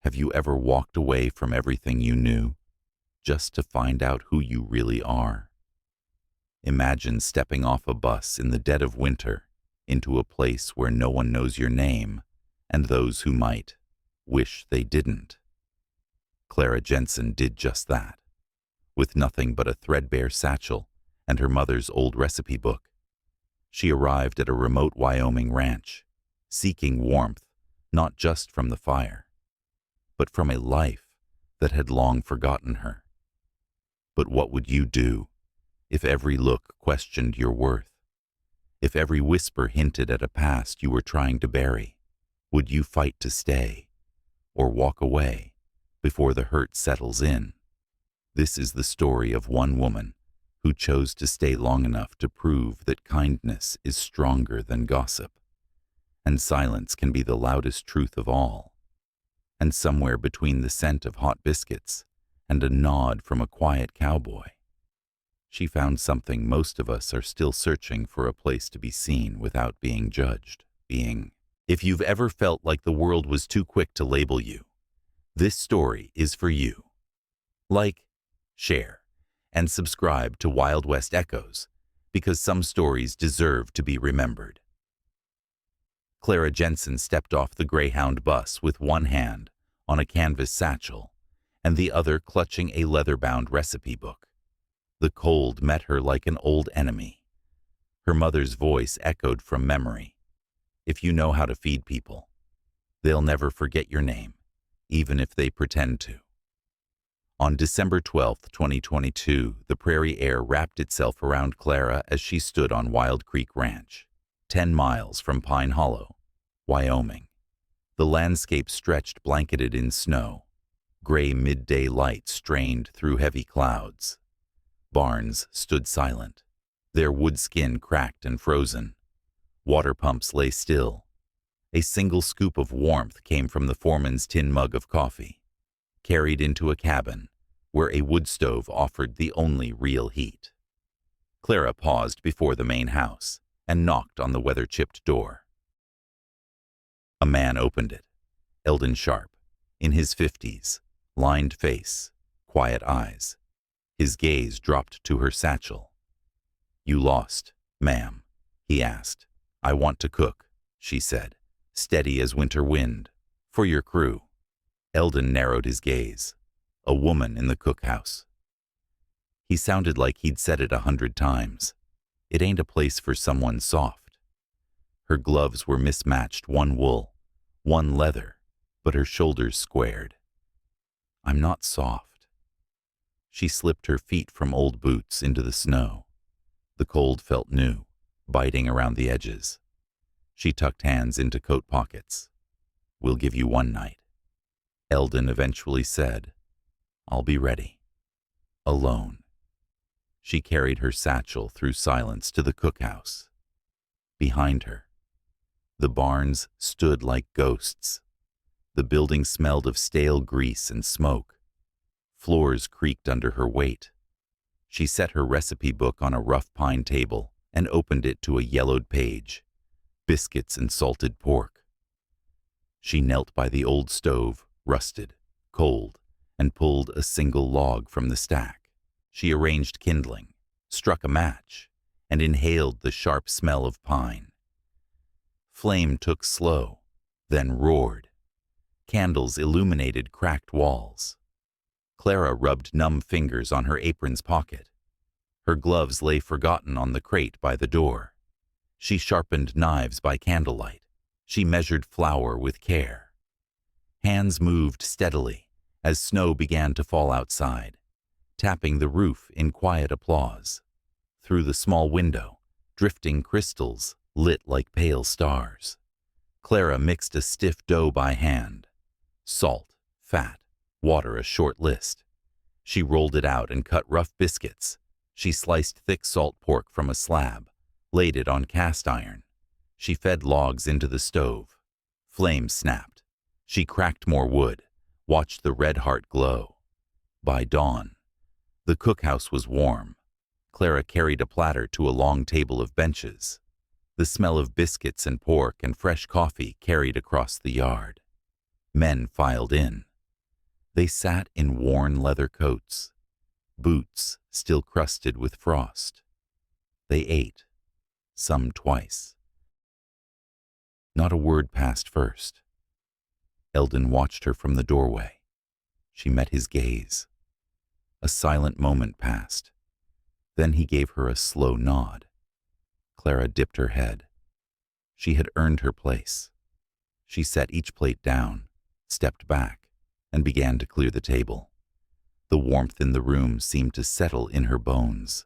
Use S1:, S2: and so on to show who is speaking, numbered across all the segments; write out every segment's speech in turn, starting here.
S1: Have you ever walked away from everything you knew, just to find out who you really are? Imagine stepping off a bus in the dead of winter into a place where no one knows your name, and those who might wish they didn't. Clara Jensen did just that. With nothing but a threadbare satchel and her mother's old recipe book, she arrived at a remote Wyoming ranch, seeking warmth not just from the fire, but from a life that had long forgotten her. But what would you do if every look questioned your worth? If every whisper hinted at a past you were trying to bury? Would you fight to stay, or walk away before the hurt settles in? This is the story of one woman who chose to stay long enough to prove that kindness is stronger than gossip, and silence can be the loudest truth of all. And somewhere between the scent of hot biscuits and a nod from a quiet cowboy, she found something most of us are still searching for: a place to be seen without being judged. If you've ever felt like the world was too quick to label you, this story is for you. Like, share, and subscribe to Wild West Echoes, because some stories deserve to be remembered. Clara Jensen stepped off the Greyhound bus with one hand on a canvas satchel and the other clutching a leather-bound recipe book. The cold met her like an old enemy. Her mother's voice echoed from memory. If you know how to feed people, they'll never forget your name, even if they pretend to. On December 12, 2022, the prairie air wrapped itself around Clara as she stood on Wild Creek Ranch, 10 miles from Pine Hollow, Wyoming. The landscape stretched blanketed in snow. Gray midday light strained through heavy clouds. Barns stood silent, their wood skin cracked and frozen. Water pumps lay still. A single scoop of warmth came from the foreman's tin mug of coffee, carried into a cabin where a wood stove offered the only real heat. Clara paused before the main house and knocked on the weather-chipped door. A man opened it, Eldon Sharp, in his 50s, lined face, quiet eyes. His gaze dropped to her satchel. "You lost, ma'am?" he asked. "I want to cook," she said, steady as winter wind. "For your crew." Eldon narrowed his gaze. A woman in the cookhouse. He sounded like he'd said it 100 times. It ain't a place for someone soft. Her gloves were mismatched, one wool, one leather, but her shoulders squared. "I'm not soft." She slipped her feet from old boots into the snow. The cold felt new, biting around the edges. She tucked hands into coat pockets. "We'll give you one night." Eldon eventually said, "I'll be ready." Alone. She carried her satchel through silence to the cookhouse. Behind her, the barns stood like ghosts. The building smelled of stale grease and smoke. Floors creaked under her weight. She set her recipe book on a rough pine table and opened it to a yellowed page: biscuits and salted pork. She knelt by the old stove, rusted, cold, and pulled a single log from the stack. She arranged kindling, struck a match, and inhaled the sharp smell of pine. Flame took slow, then roared. Candles illuminated cracked walls. Clara rubbed numb fingers on her apron's pocket. Her gloves lay forgotten on the crate by the door. She sharpened knives by candlelight. She measured flour with care. Hands moved steadily as snow began to fall outside, tapping the roof in quiet applause. Through the small window, drifting crystals lit like pale stars. Clara mixed a stiff dough by hand. Salt, fat, water, a short list. She rolled it out and cut rough biscuits. She sliced thick salt pork from a slab, laid it on cast iron. She fed logs into the stove. Flames snapped. She cracked more wood, watched the red heart glow. By dawn, the cookhouse was warm. Clara carried a platter to a long table of benches. The smell of biscuits and pork and fresh coffee carried across the yard. Men filed in, They sat in worn leather coats, boots still crusted with frost. They ate, some twice. Not a word passed first. Eldon watched her from the doorway. She met his gaze. A silent moment passed. Then he gave her a slow nod. Clara dipped her head. She had earned her place. She set each plate down, stepped back, and began to clear the table. The warmth in the room seemed to settle in her bones.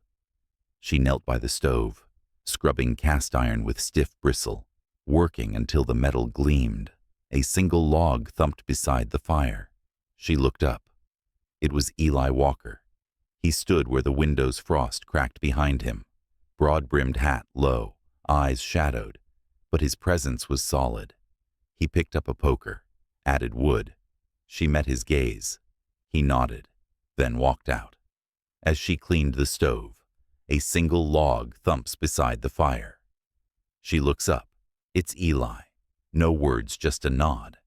S1: She knelt by the stove, scrubbing cast iron with stiff bristle, working until the metal gleamed. A single log thumped beside the fire. She looked up. It was Eli Walker. He stood where the window's frost cracked behind him, broad-brimmed hat low, eyes shadowed, but his presence was solid. He picked up a poker, added wood. She met his gaze. He nodded, then walked out. As she cleaned the stove, a single log thumps beside the fire. She looks up. It's Eli. No words, just a nod.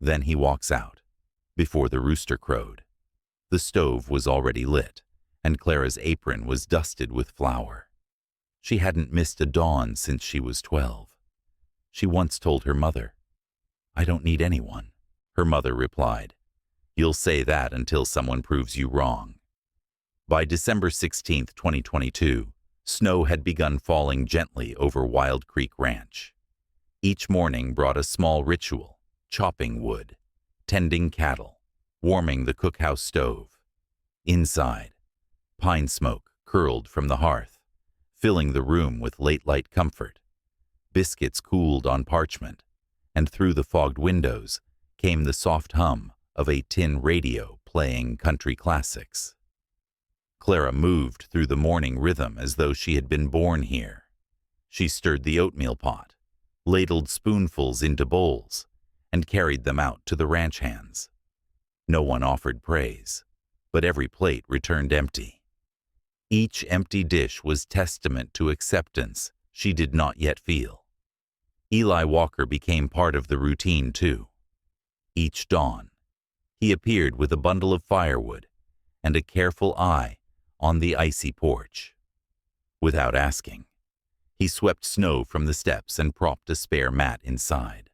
S1: Then he walks out, before the rooster crowed. The stove was already lit, and Clara's apron was dusted with flour. She hadn't missed a dawn since she was 12. She once told her mother, "I don't need anyone." Her mother replied, "You'll say that until someone proves you wrong." By December 16, 2022, snow had begun falling gently over Wild Creek Ranch. Each morning brought a small ritual: chopping wood, tending cattle, warming the cookhouse stove. Inside, pine smoke curled from the hearth, filling the room with late-light comfort. Biscuits cooled on parchment, and through the fogged windows came the soft hum of a tin radio playing country classics. Clara moved through the morning rhythm as though she had been born here. She stirred the oatmeal pot, ladled spoonfuls into bowls, and carried them out to the ranch hands. No one offered praise, but every plate returned empty. Each empty dish was testament to acceptance she did not yet feel. Eli Walker became part of the routine too. Each dawn, he appeared with a bundle of firewood and a careful eye on the icy porch. Without asking, he swept snow from the steps and propped a spare mat inside.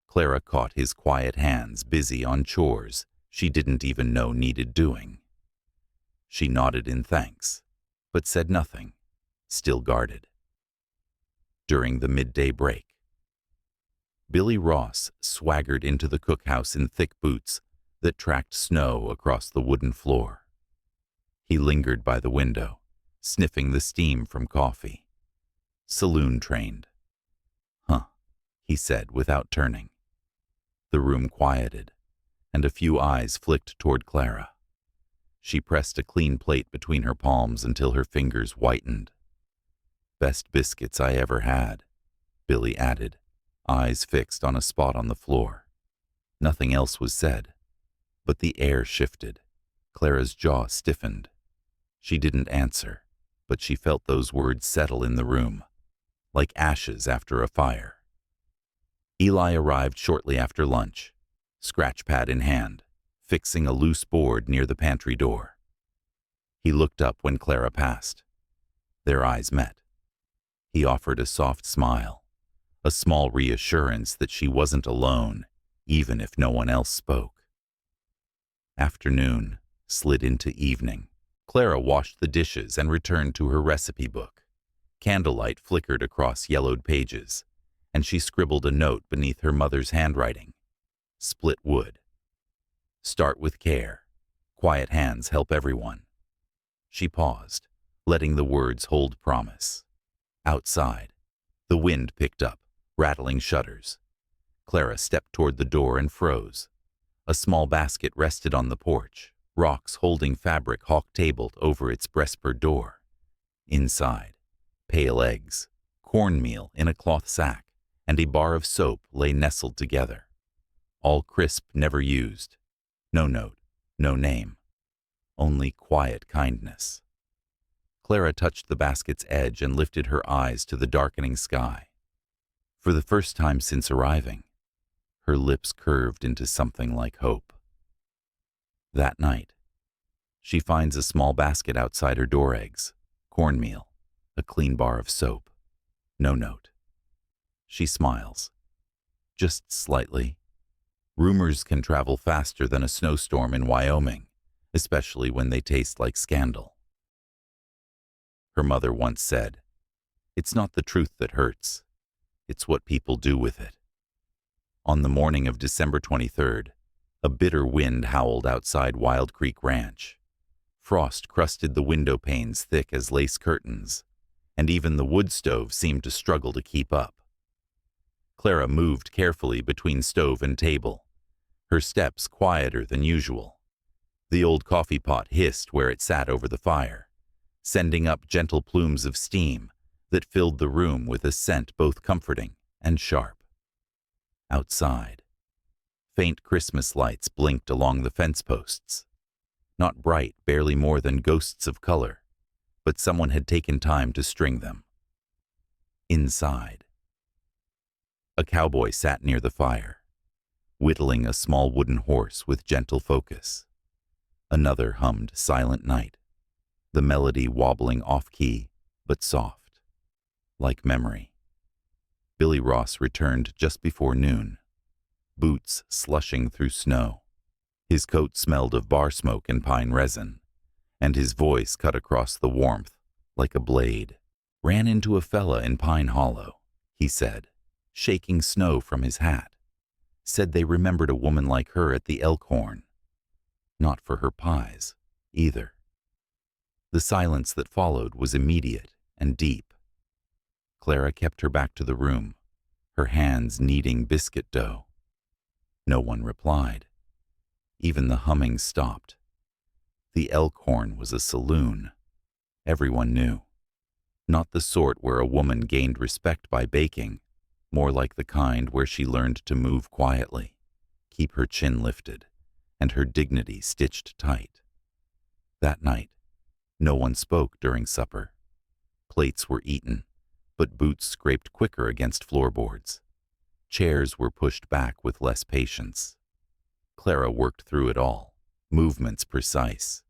S1: Clara caught his quiet hands busy on chores she didn't even know needed doing. She nodded in thanks, but said nothing, still guarded. During the midday break, Billy Ross swaggered into the cookhouse in thick boots that tracked snow across the wooden floor. He lingered by the window, sniffing the steam from coffee. Saloon trained. "Huh," he said without turning. The room quieted, and a few eyes flicked toward Clara. She pressed a clean plate between her palms until her fingers whitened. "Best biscuits I ever had," Billy added, eyes fixed on a spot on the floor. Nothing else was said, but the air shifted. Clara's jaw stiffened. She didn't answer, but she felt those words settle in the room, like ashes after a fire. Eli arrived shortly after lunch, scratch pad in hand, fixing a loose board near the pantry door. He looked up when Clara passed. Their eyes met. He offered a soft smile, a small reassurance that she wasn't alone, even if no one else spoke. Afternoon slid into evening. Clara washed the dishes and returned to her recipe book. Candlelight flickered across yellowed pages, and she scribbled a note beneath her mother's handwriting. Split wood. Start with care. Quiet hands help everyone. She paused, letting the words hold promise. Outside, the wind picked up, rattling shutters. Clara stepped toward the door and froze. A small basket rested on the porch, rocks holding fabric hawk-tabled over its breastpert door. Inside, pale eggs, cornmeal in a cloth sack, and a bar of soap lay nestled together. All crisp, never used. No note, no name. Only quiet kindness. Clara touched the basket's edge and lifted her eyes to the darkening sky. For the first time since arriving, her lips curved into something like hope. That night, she finds a small basket outside her door: eggs, cornmeal, a clean bar of soap. No note. She smiles. Just slightly. Rumors can travel faster than a snowstorm in Wyoming, especially when they taste like scandal. Her mother once said, "It's not the truth that hurts. It's what people do with it." On the morning of December 23rd, a bitter wind howled outside Wild Creek Ranch. Frost crusted the window panes thick as lace curtains, and even the wood stove seemed to struggle to keep up. Clara moved carefully between stove and table, her steps quieter than usual. The old coffee pot hissed where it sat over the fire, sending up gentle plumes of steam that filled the room with a scent both comforting and sharp. Outside, faint Christmas lights blinked along the fence posts. Not bright, barely more than ghosts of color, but someone had taken time to string them. Inside, a cowboy sat near the fire, whittling a small wooden horse with gentle focus. Another hummed Silent Night, the melody wobbling off-key but soft, like memory. Billy Ross returned just before noon, boots slushing through snow. His coat smelled of bar smoke and pine resin, and his voice cut across the warmth like a blade. "Ran into a fella in Pine Hollow," he said, shaking snow from his hat. "Said they remembered a woman like her at the Elkhorn. Not for her pies, either." The silence that followed was immediate and deep. Clara kept her back to the room, her hands kneading biscuit dough. No one replied. Even the humming stopped. The Elkhorn was a saloon. Everyone knew. Not the sort where a woman gained respect by baking, more like the kind where she learned to move quietly, keep her chin lifted, and her dignity stitched tight. That night, no one spoke during supper. Plates were eaten, but boots scraped quicker against floorboards. Chairs were pushed back with less patience. Clara worked through it all, movements precise,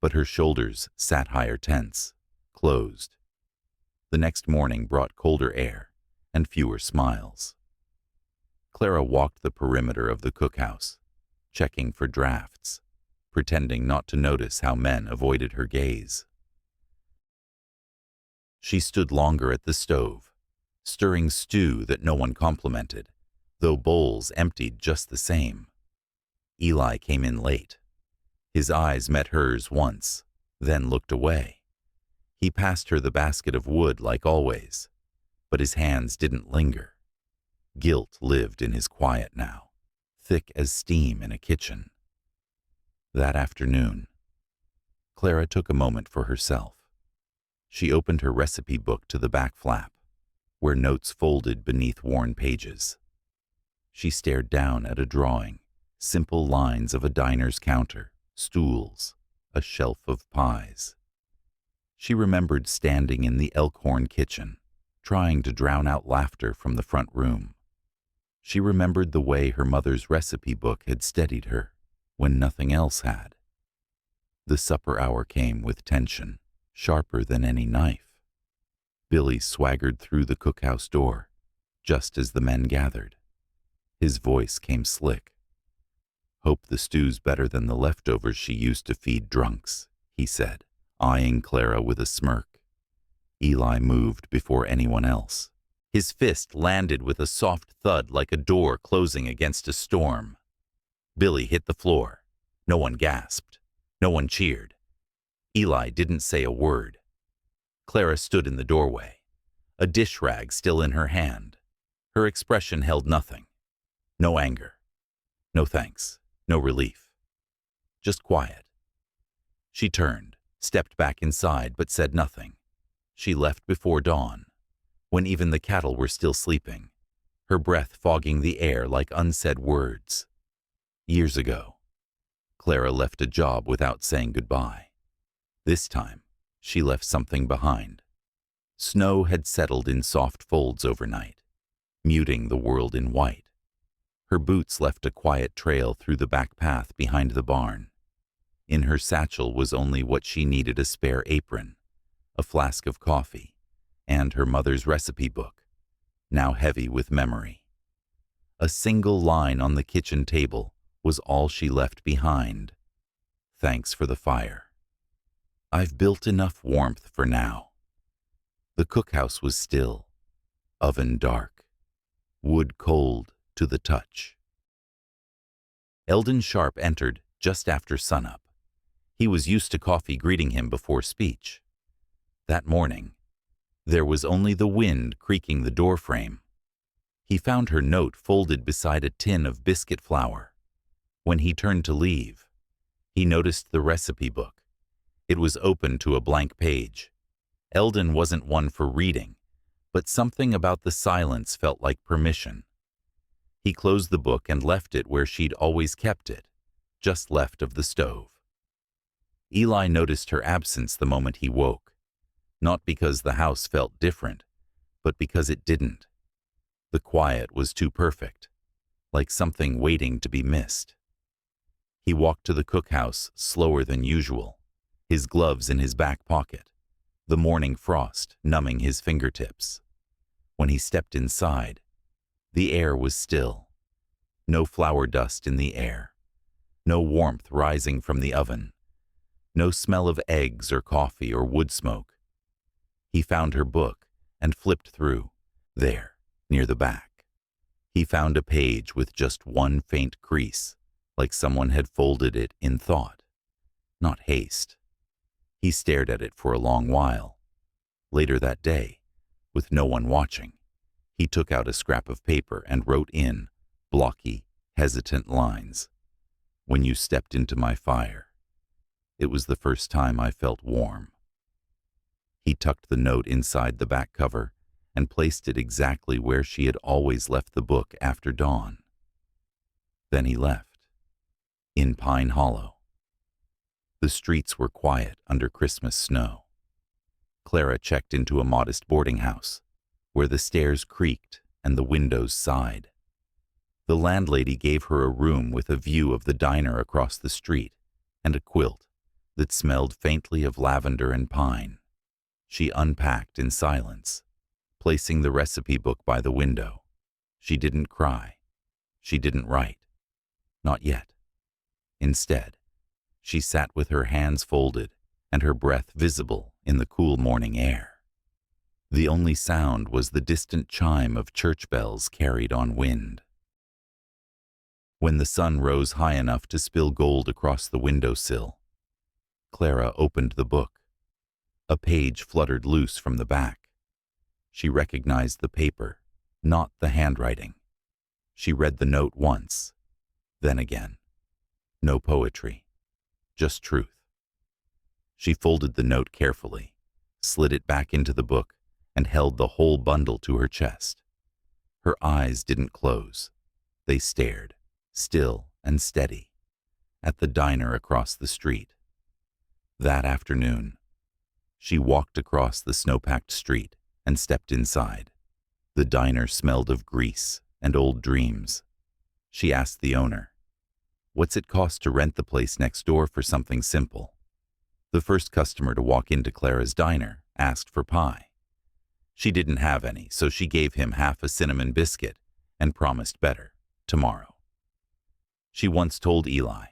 S1: but her shoulders sat higher tense, closed. The next morning brought colder air and fewer smiles. Clara walked the perimeter of the cookhouse, checking for drafts, pretending not to notice how men avoided her gaze. She stood longer at the stove, stirring stew that no one complimented, though bowls emptied just the same. Eli came in late. His eyes met hers once, then looked away. He passed her the basket of wood like always, but his hands didn't linger. Guilt lived in his quiet now, thick as steam in a kitchen. That afternoon, Clara took a moment for herself. She opened her recipe book to the back flap, where notes folded beneath worn pages. She stared down at a drawing, simple lines of a diner's counter, stools, a shelf of pies. She remembered standing in the Elkhorn kitchen, trying to drown out laughter from the front room. She remembered the way her mother's recipe book had steadied her when nothing else had. The supper hour came with tension, sharper than any knife. Billy swaggered through the cookhouse door, just as the men gathered. His voice came slick. "Hope the stew's better than the leftovers she used to feed drunks," he said, eyeing Clara with a smirk. Eli moved before anyone else. His fist landed with a soft thud like a door closing against a storm. Billy hit the floor. No one gasped. No one cheered. Eli didn't say a word. Clara stood in the doorway, a dish rag still in her hand. Her expression held nothing. No anger. No thanks. No relief. Just quiet. She turned, stepped back inside, but said nothing. She left before dawn, when even the cattle were still sleeping, her breath fogging the air like unsaid words. Years ago, Clara left a job without saying goodbye. This time, she left something behind. Snow had settled in soft folds overnight, muting the world in white. Her boots left a quiet trail through the back path behind the barn. In her satchel was only what she needed: a spare apron, a flask of coffee, and her mother's recipe book, now heavy with memory. A single line on the kitchen table was all she left behind. Thanks for the fire. I've built enough warmth for now. The cookhouse was still, oven dark, wood cold to the touch. Eldon Sharp entered just after sunup. He was used to coffee greeting him before speech. That morning, there was only the wind creaking the doorframe. He found her note folded beside a tin of biscuit flour. When he turned to leave, he noticed the recipe book. It was open to a blank page. Eldon wasn't one for reading, but something about the silence felt like permission. He closed the book and left it where she'd always kept it, just left of the stove. Eli noticed her absence the moment he woke, not because the house felt different, but because it didn't. The quiet was too perfect, like something waiting to be missed. He walked to the cookhouse slower than usual, his gloves in his back pocket, the morning frost numbing his fingertips. When he stepped inside, the air was still. No flour dust in the air, no warmth rising from the oven, no smell of eggs or coffee or wood smoke. He found her book and flipped through, there, near the back. He found a page with just one faint crease, like someone had folded it in thought, not haste. He stared at it for a long while. Later that day, with no one watching, he took out a scrap of paper and wrote in blocky, hesitant lines. When you stepped into my fire, it was the first time I felt warm. He tucked the note inside the back cover and placed it exactly where she had always left the book after dawn. Then he left, in Pine Hollow. The streets were quiet under Christmas snow. Clara checked into a modest boarding house, where the stairs creaked and the windows sighed. The landlady gave her a room with a view of the diner across the street and a quilt that smelled faintly of lavender and pine. She unpacked in silence, placing the recipe book by the window. She didn't cry. She didn't write. Not yet. Instead, she sat with her hands folded and her breath visible in the cool morning air. The only sound was the distant chime of church bells carried on wind. When the sun rose high enough to spill gold across the windowsill, Clara opened the book. A page fluttered loose from the back. She recognized the paper, not the handwriting. She read the note once, then again. No poetry, just truth. She folded the note carefully, slid it back into the book, and held the whole bundle to her chest. Her eyes didn't close. They stared, still and steady, at the diner across the street. That afternoon, she walked across the snow-packed street and stepped inside. The diner smelled of grease and old dreams. She asked the owner, "What's it cost to rent the place next door for something simple?" The first customer to walk into Clara's diner asked for pie. She didn't have any, so she gave him half a cinnamon biscuit and promised better tomorrow. She once told Eli,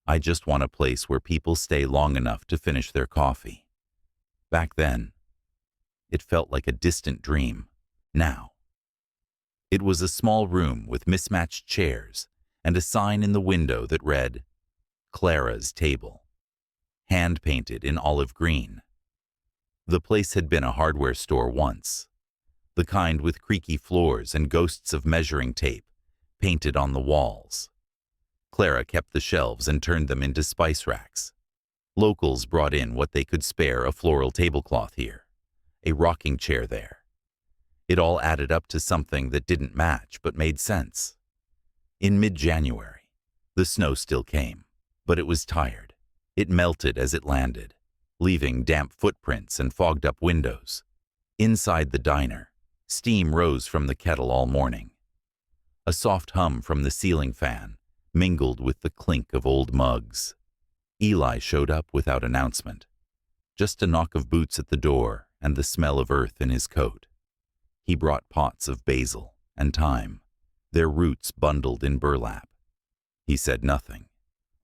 S1: "I just want a place where people stay long enough to finish their coffee." Back then, it felt like a distant dream. Now, it was a small room with mismatched chairs and a sign in the window that read, "Clara's Table," hand-painted in olive green. The place had been a hardware store once, the kind with creaky floors and ghosts of measuring tape painted on the walls. Clara kept the shelves and turned them into spice racks. Locals brought in what they could spare: a floral tablecloth here, a rocking chair there. It all added up to something that didn't match but made sense. In mid-January, the snow still came, but it was tired. It melted as it landed, leaving damp footprints and fogged-up windows. Inside the diner, steam rose from the kettle all morning. A soft hum from the ceiling fan mingled with the clink of old mugs. Eli showed up without announcement. Just a knock of boots at the door and the smell of earth in his coat. He brought pots of basil and thyme, their roots bundled in burlap. He said nothing,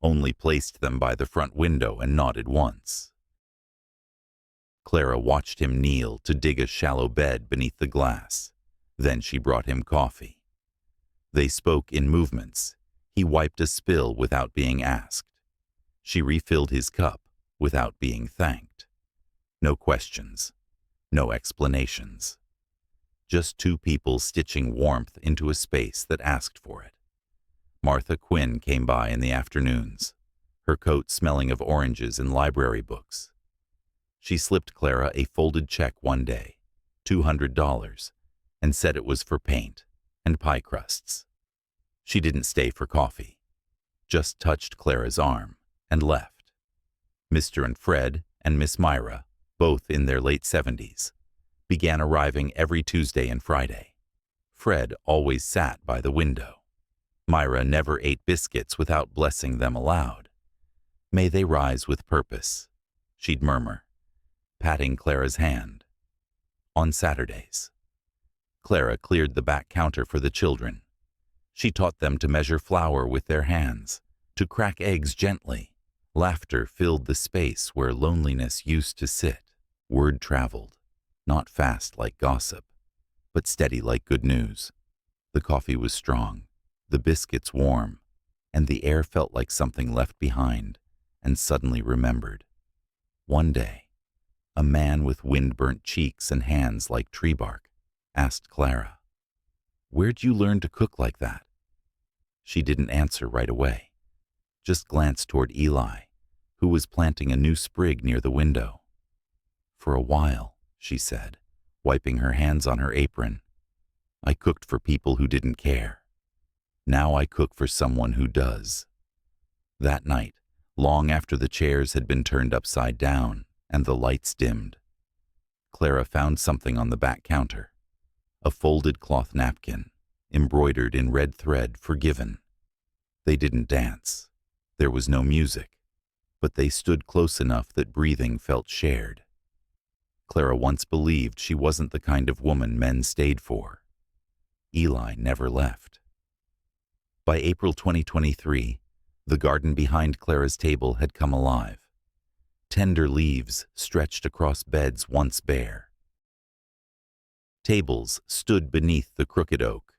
S1: only placed them by the front window and nodded once. Clara watched him kneel to dig a shallow bed beneath the glass. Then she brought him coffee. They spoke in movements. He wiped a spill without being asked. She refilled his cup without being thanked. No questions, no explanations. Just two people stitching warmth into a space that asked for it. Martha Quinn came by in the afternoons, her coat smelling of oranges and library books. She slipped Clara a folded check one day, $200, and said it was for paint and pie crusts. She didn't stay for coffee, just touched Clara's arm and left. Mr. and Fred and Miss Myra, both in their late 70s, began arriving every Tuesday and Friday. Fred always sat by the window. Myra never ate biscuits without blessing them aloud. "May they rise with purpose," she'd murmur, patting Clara's hand. On Saturdays, Clara cleared the back counter for the children. She taught them to measure flour with their hands, to crack eggs gently. Laughter filled the space where loneliness used to sit. Word traveled, not fast like gossip, but steady like good news. The coffee was strong, the biscuits warm, and the air felt like something left behind and suddenly remembered. One day, a man with wind-burnt cheeks and hands like tree bark asked Clara, "Where'd you learn to cook like that?" She didn't answer right away, just glanced toward Eli, who was planting a new sprig near the window. "For a while," she said, wiping her hands on her apron, "I cooked for people who didn't care. Now I cook for someone who does." That night, long after the chairs had been turned upside down and the lights dimmed, Clara found something on the back counter, a folded cloth napkin, embroidered in red thread, "Forgiven." They didn't dance. There was no music, but they stood close enough that breathing felt shared. Clara once believed she wasn't the kind of woman men stayed for. Eli never left. By April 2023, the garden behind Clara's table had come alive. Tender leaves stretched across beds once bare. Tables stood beneath the crooked oak,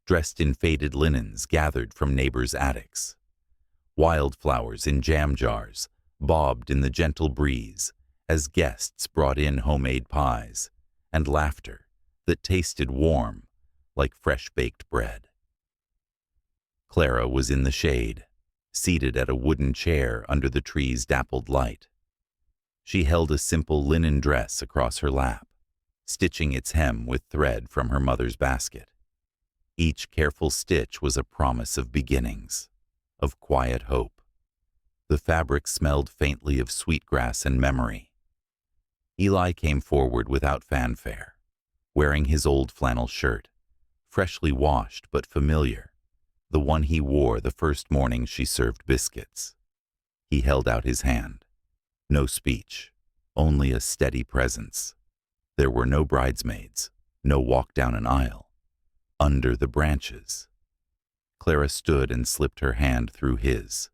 S1: dressed in faded linens gathered from neighbors' attics. Wildflowers in jam jars bobbed in the gentle breeze as guests brought in homemade pies and laughter that tasted warm like fresh-baked bread. Clara was in the shade, seated at a wooden chair under the tree's dappled light. She held a simple linen dress across her lap, stitching its hem with thread from her mother's basket. Each careful stitch was a promise of beginnings, of quiet hope. The fabric smelled faintly of sweetgrass and memory. Eli came forward without fanfare, wearing his old flannel shirt, freshly washed but familiar, the one he wore the first morning she served biscuits. He held out his hand. No speech, only a steady presence. There were no bridesmaids, no walk down an aisle. Under the branches, Clara stood and slipped her hand through his.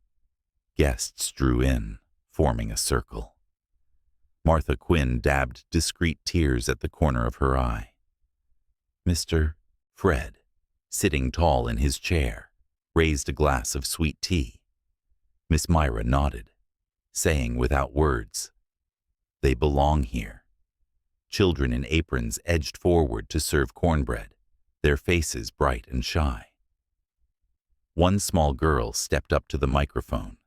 S1: Guests drew in, forming a circle. Martha Quinn dabbed discreet tears at the corner of her eye. Mr. Fred, sitting tall in his chair, raised a glass of sweet tea. Miss Myra nodded, saying without words, "They belong here." Children in aprons edged forward to serve cornbread, their faces bright and shy. One small girl stepped up to the microphone,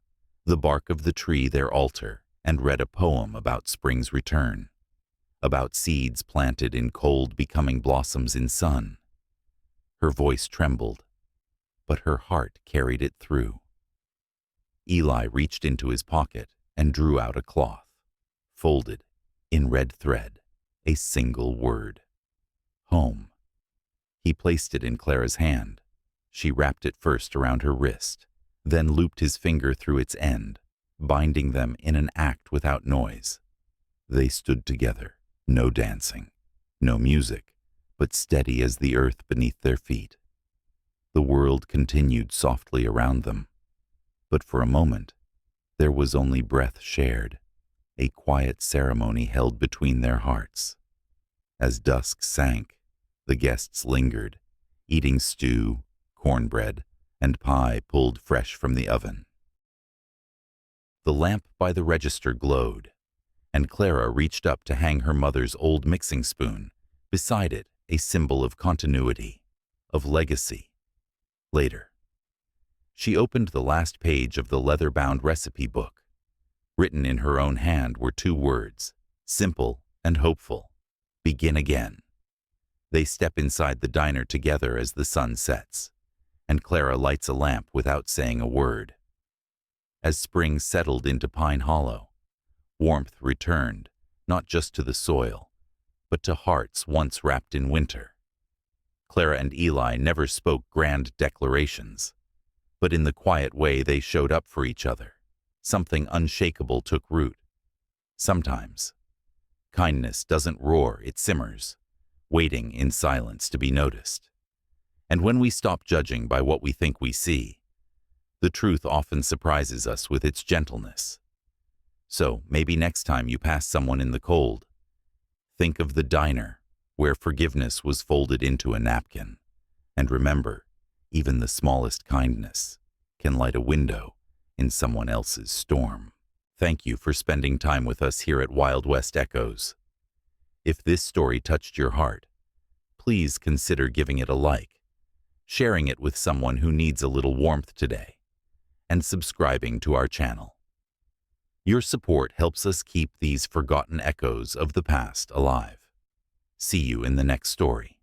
S1: the bark of the tree their altar, and read a poem about spring's return, about seeds planted in cold becoming blossoms in sun. Her voice trembled, but her heart carried it through. Eli reached into his pocket and drew out a cloth, folded, in red thread, a single word. Home. He placed it in Clara's hand, She wrapped it first around her wrist, then looped his finger through its end, binding them in an act without noise. They stood together, no dancing, no music, but steady as the earth beneath their feet. The world continued softly around them, but for a moment, there was only breath shared, a quiet ceremony held between their hearts. As dusk sank, the guests lingered, eating stew, cornbread, and pie pulled fresh from the oven. The lamp by the register glowed, and Clara reached up to hang her mother's old mixing spoon, beside it a symbol of continuity, of legacy. Later, she opened the last page of the leather-bound recipe book. Written in her own hand were 2 words, simple and hopeful: begin again. They step inside the diner together as the sun sets, and Clara lights a lamp without saying a word. As spring settled into Pine Hollow, warmth returned, not just to the soil, but to hearts once wrapped in winter. Clara and Eli never spoke grand declarations, but in the quiet way they showed up for each other. Something unshakable took root. Sometimes, kindness doesn't roar, it simmers, waiting in silence to be noticed. And when we stop judging by what we think we see, the truth often surprises us with its gentleness. So maybe next time you pass someone in the cold, think of the diner where forgiveness was folded into a napkin. And remember, even the smallest kindness can light a window in someone else's storm. Thank you for spending time with us here at Wild West Echoes. If this story touched your heart, please consider giving it a like, sharing it with someone who needs a little warmth today, and subscribing to our channel. Your support helps us keep these forgotten echoes of the past alive. See you in the next story.